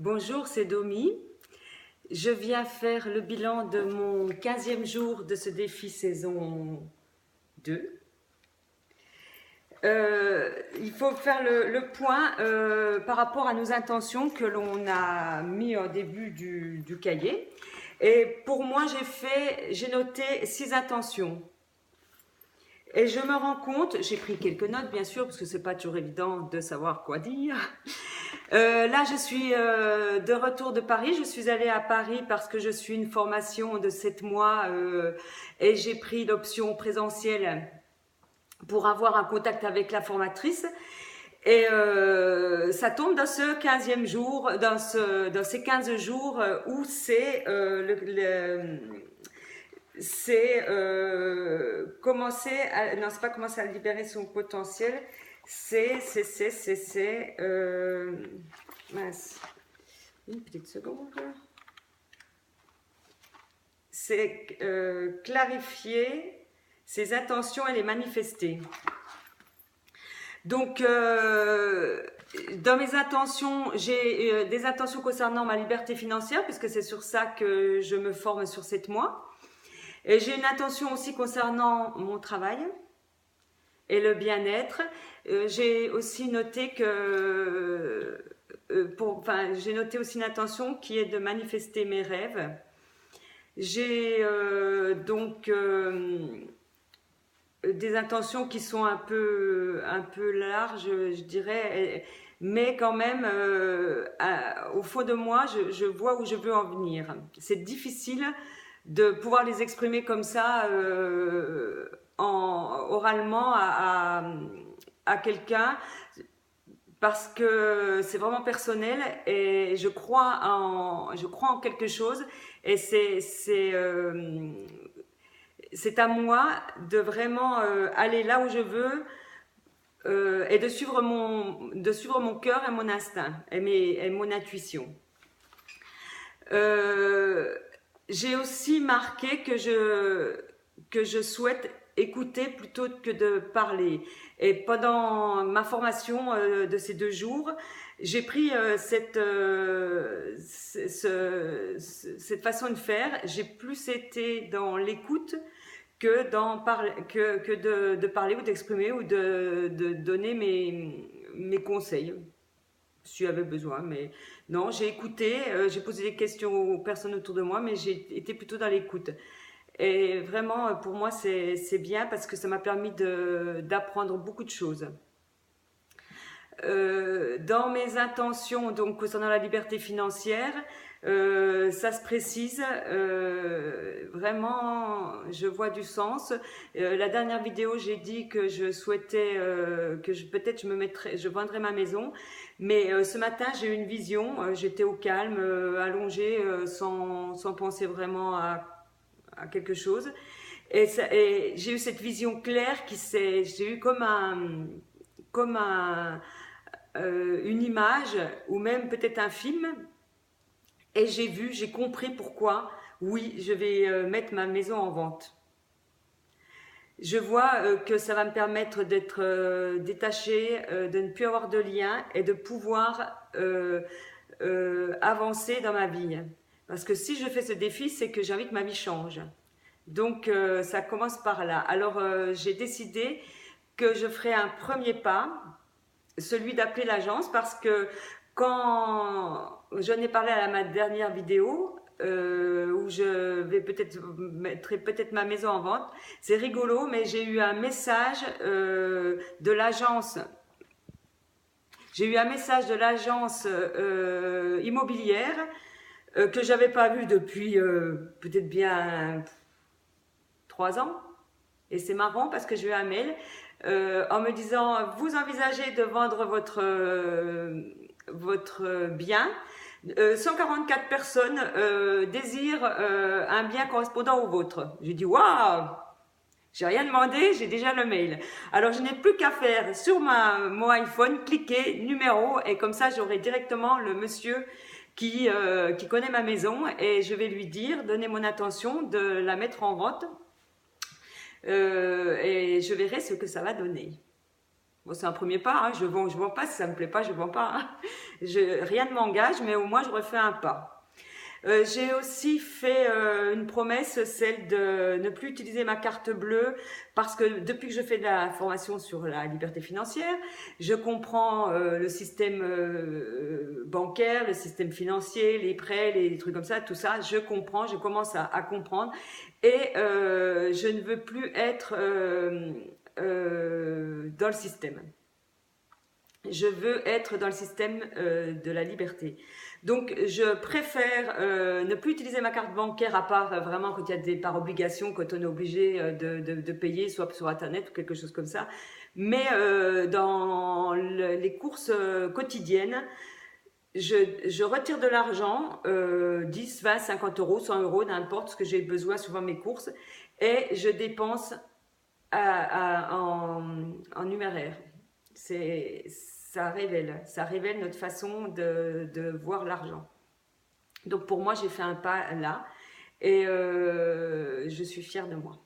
Bonjour, c'est Domi. Je viens faire le bilan de mon 15e jour de ce défi saison 2. Il faut faire le point par rapport à nos intentions que l'on a mis au début du cahier. Et pour moi, j'ai noté 6 intentions. Et je me rends compte, j'ai pris quelques notes bien sûr, parce que c'est pas toujours évident de savoir quoi dire. Là, je suis de retour de Paris. Je suis allée à Paris parce que je suis une formation de 7 mois et j'ai pris l'option présentielle pour avoir un contact avec la formatrice. Et ça tombe dans ce 15e jour, dans ces 15 jours où c'est non, c'est pas commencer à libérer son potentiel, mince, une petite seconde, c'est clarifier ses intentions et les manifester. Donc, dans mes intentions, j'ai des intentions concernant ma liberté financière, puisque c'est sur ça que je me forme sur 7 mois. Et j'ai une intention aussi concernant mon travail et le bien-être. J'ai aussi noté j'ai noté aussi une intention qui est de manifester mes rêves. J'ai des intentions qui sont un peu larges, je dirais, mais quand même, au fond de moi, je vois où je veux en venir. C'est difficile de pouvoir les exprimer comme ça, oralement à quelqu'un, parce que c'est vraiment personnel et je crois en quelque chose et c'est à moi de vraiment aller là où je veux et de suivre mon cœur et mon instinct et mon intuition. J'ai aussi marqué que je souhaite écouter plutôt que de parler. Et pendant ma formation de ces 2 jours, j'ai pris cette façon de faire. J'ai plus été dans l'écoute que de parler ou d'exprimer ou de donner mes conseils si j'avais besoin. Mais non, j'ai écouté, j'ai posé des questions aux personnes autour de moi, mais j'ai été plutôt dans l'écoute. Et vraiment, pour moi, c'est bien parce que ça m'a permis d'apprendre beaucoup de choses. Dans mes intentions, donc concernant la liberté financière, ça se précise, vraiment, je vois du sens. La dernière vidéo, j'ai dit que je souhaitais peut-être je vendrais ma maison, mais ce matin j'ai eu une vision. J'étais au calme, allongée, sans penser vraiment à quelque chose, et j'ai eu cette vision claire j'ai eu comme une image ou même peut-être un film. Et j'ai compris pourquoi, oui, je vais mettre ma maison en vente. Je vois que ça va me permettre d'être détachée, de ne plus avoir de lien et de pouvoir avancer dans ma vie. Parce que si je fais ce défi, c'est que j'ai envie que ma vie change. Donc ça commence par là. Alors j'ai décidé que je ferai un premier pas, celui d'appeler l'agence, parce que quand j'en ai parlé à ma dernière vidéo, où je vais mettre peut-être ma maison en vente, c'est rigolo, mais j'ai eu un message de l'agence. J'ai eu un message de l'agence immobilière que j'avais pas vu depuis peut-être bien 3 ans. Et c'est marrant parce que j'ai eu un mail en me disant: vous envisagez de vendre votre bien. 144 personnes désirent un bien correspondant au vôtre. J'ai dit: waouh! J'ai rien demandé, j'ai déjà le mail. Alors je n'ai plus qu'à faire sur mon iPhone, cliquer numéro, et comme ça j'aurai directement le monsieur qui connaît ma maison, et je vais lui dire, donner mon intention de la mettre en vente. Et je verrai ce que ça va donner. Bon, c'est un premier pas, hein. Je vends pas, si ça me plaît pas, je vends pas, hein. Rien ne m'engage, mais au moins j'aurais fait un pas. J'ai aussi fait une promesse, celle de ne plus utiliser ma carte bleue, parce que depuis que je fais de la formation sur la liberté financière, je comprends le système bancaire, le système financier, les prêts, les trucs comme ça, tout ça, je comprends, je commence à comprendre, et je ne veux plus être dans le système. Je veux être dans le système de la liberté. Donc, je préfère ne plus utiliser ma carte bancaire, à part vraiment quand il y a par obligation, quand on est obligé de payer, soit sur Internet ou quelque chose comme ça. Mais dans les courses quotidiennes, je retire de l'argent, 10, 20, 50 euros, 100 euros, n'importe ce que j'ai besoin, souvent mes courses, et je dépense en numéraire. Ça révèle notre façon de voir l'argent. Donc pour moi, j'ai fait un pas là, et je suis fière de moi.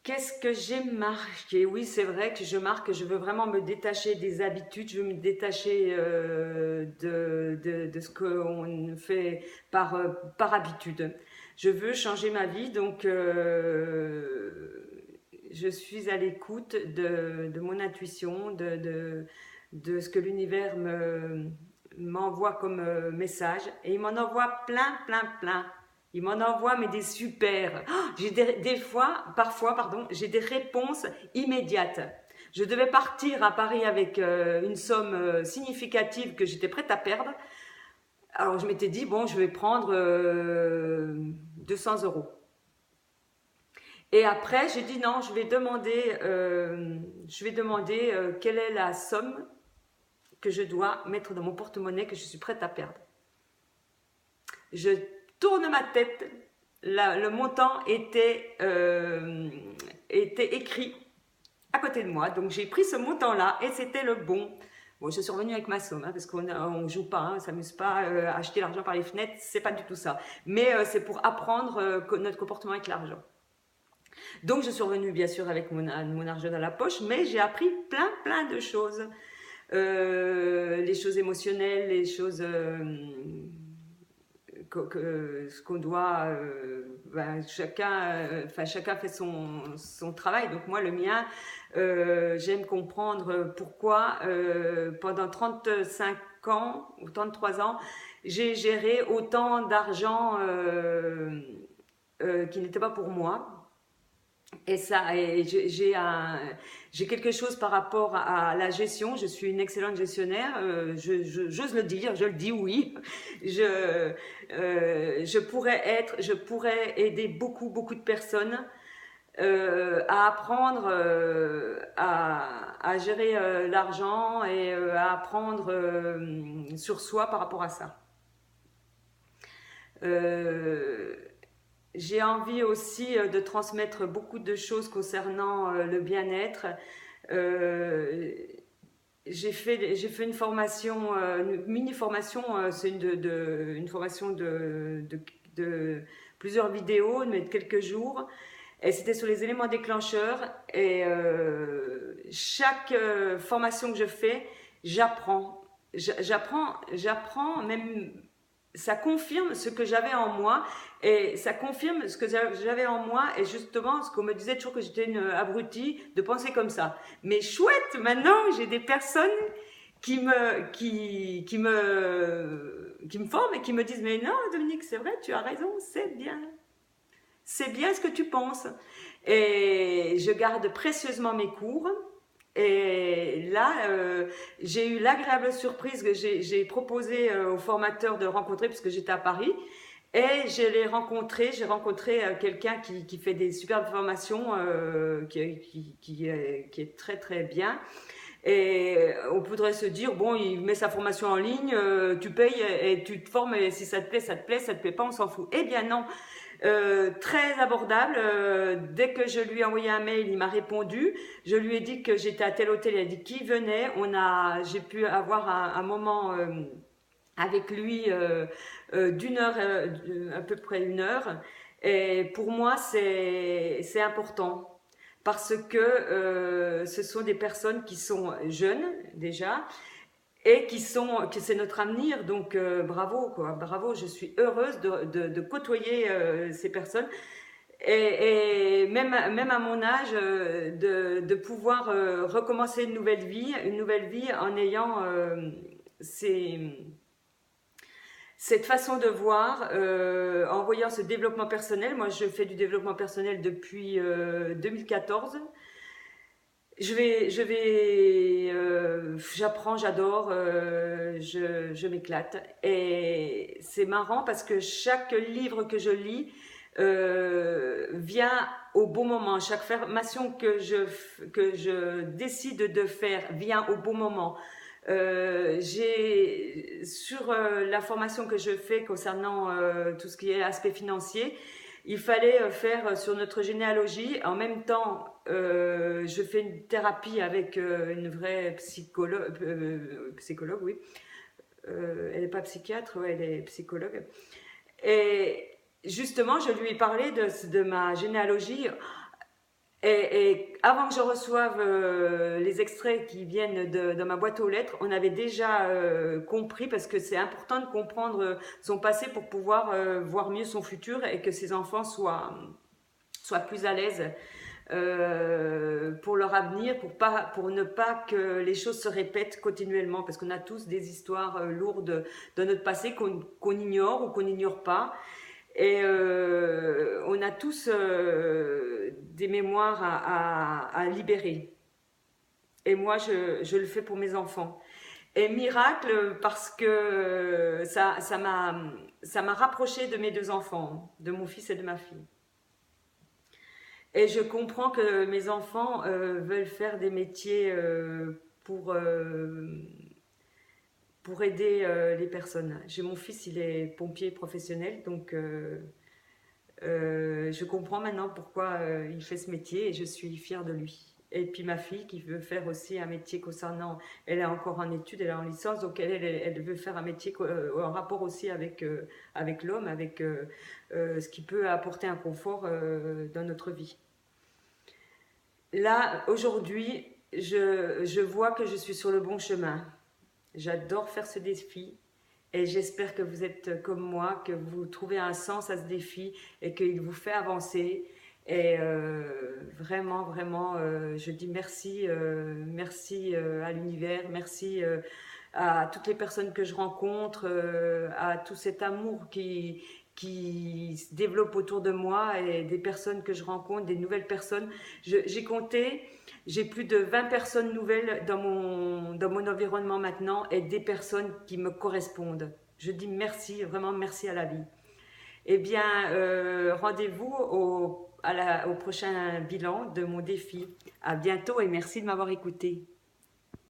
Qu'est-ce que j'ai marqué? Oui, c'est vrai que je veux vraiment me détacher des habitudes, je veux me détacher de ce qu'on fait par habitude. Je veux changer ma vie, donc je suis à l'écoute de mon intuition, de ce que l'univers m'envoie comme message. Et il m'en envoie plein, plein, plein. Il m'en envoie, mais des super. Oh, j'ai parfois, j'ai des réponses immédiates. Je devais partir à Paris avec une somme significative que j'étais prête à perdre. Alors je m'étais dit, bon, je vais prendre 200 euros. Et après, j'ai dit non, je vais demander quelle est la somme que je dois mettre dans mon porte-monnaie, que je suis prête à perdre. Je tourne ma tête, le montant était écrit à côté de moi, donc j'ai pris ce montant-là et c'était le bon. Bon, je suis revenue avec ma somme, hein, parce qu'on ne joue pas, hein, on ne s'amuse pas à acheter l'argent par les fenêtres, c'est pas du tout ça. Mais c'est pour apprendre notre comportement avec l'argent. Donc je suis revenue bien sûr avec mon argent dans la poche, mais j'ai appris plein de choses. Les choses émotionnelles, les choses ce qu'on doit, chacun fait son travail. Donc moi le mien, j'aime comprendre pourquoi pendant 35 ans ou 33 ans, j'ai géré autant d'argent qui n'était pas pour moi. Et j'ai quelque chose par rapport à la gestion. Je suis une excellente gestionnaire. J'ose le dire, je le dis, oui. Je pourrais aider beaucoup de personnes à apprendre à gérer l'argent et à apprendre sur soi par rapport à ça. J'ai envie aussi de transmettre beaucoup de choses concernant le bien-être. J'ai fait une formation, une mini-formation, c'est une formation de plusieurs vidéos, mais de quelques jours. Et c'était sur les éléments déclencheurs. Et chaque formation que je fais, j'apprends. J'apprends même. Ça confirme ce que j'avais en moi, et ça confirme ce que j'avais en moi, et justement ce qu'on me disait toujours, que j'étais une abrutie de penser comme ça. Mais chouette, maintenant j'ai des personnes qui me forment et qui me disent, mais non Dominique, c'est vrai, tu as raison, c'est bien ce que tu penses. Et je garde précieusement mes cours. Et là, j'ai eu l'agréable surprise que j'ai proposé aux formateurs de le rencontrer, puisque j'étais à Paris. Et j'ai rencontré quelqu'un qui fait des superbes formations, qui est très bien. Et on pourrait se dire, bon, il met sa formation en ligne, tu payes et tu te formes, et si ça te plaît, ça te plaît, ça te plaît pas, on s'en fout. Eh bien non, très abordable. Dès que je lui ai envoyé un mail, il m'a répondu. Je lui ai dit que j'étais à tel hôtel, il a dit qui venait. J'ai pu avoir un moment avec lui d'une heure, à peu près 1 heure. Et pour moi, c'est important. parce que ce sont des personnes qui sont jeunes déjà et que c'est notre avenir. Donc bravo, quoi, bravo, je suis heureuse de côtoyer ces personnes. Et même à mon âge, de pouvoir recommencer une nouvelle vie en ayant cette façon de voir, en voyant ce développement personnel. Moi, je fais du développement personnel depuis 2014. J'apprends, j'adore, je m'éclate. Et c'est marrant parce que chaque livre que je lis vient au bon moment. Chaque formation que je décide de faire vient au bon moment. Sur la formation que je fais concernant tout ce qui est aspect financier, il fallait faire sur notre généalogie. En même temps, je fais une thérapie avec une vraie psychologue, oui. Elle n'est pas psychiatre, ouais, elle est psychologue. Et justement, je lui ai parlé de ma généalogie. Et avant que je reçoive les extraits qui viennent de ma boîte aux lettres, on avait déjà compris, parce que c'est important de comprendre son passé pour pouvoir voir mieux son futur et que ses enfants soient plus à l'aise pour leur avenir, pour ne pas que les choses se répètent continuellement, parce qu'on a tous des histoires lourdes de notre passé qu'on ignore ou qu'on n'ignore pas. Et on a tous des mémoires à libérer. Et moi, je le fais pour mes enfants. Et miracle, parce que ça m'a rapproché de mes deux enfants, de mon fils et de ma fille. Et je comprends que mes enfants veulent faire des métiers pour aider les personnes. J'ai mon fils, il est pompier professionnel, donc je comprends maintenant pourquoi il fait ce métier et je suis fière de lui. Et puis ma fille qui veut faire aussi un métier concernant, elle est encore en études, elle est en licence, donc elle veut faire un métier en rapport aussi avec l'homme, avec ce qui peut apporter un confort dans notre vie. Là, aujourd'hui, je vois que je suis sur le bon chemin. J'adore faire ce défi. Et j'espère que vous êtes comme moi, que vous trouvez un sens à ce défi et qu'il vous fait avancer. Et vraiment, vraiment, je dis merci, merci à l'univers, merci à toutes les personnes que je rencontre, à tout cet amour qui se développe autour de moi et des personnes que je rencontre, des nouvelles personnes. J'ai compté, j'ai plus de 20 personnes nouvelles dans mon environnement maintenant et des personnes qui me correspondent. Je dis merci, vraiment merci à la vie. Eh bien, rendez-vous au prochain bilan de mon défi. À bientôt et merci de m'avoir écouté.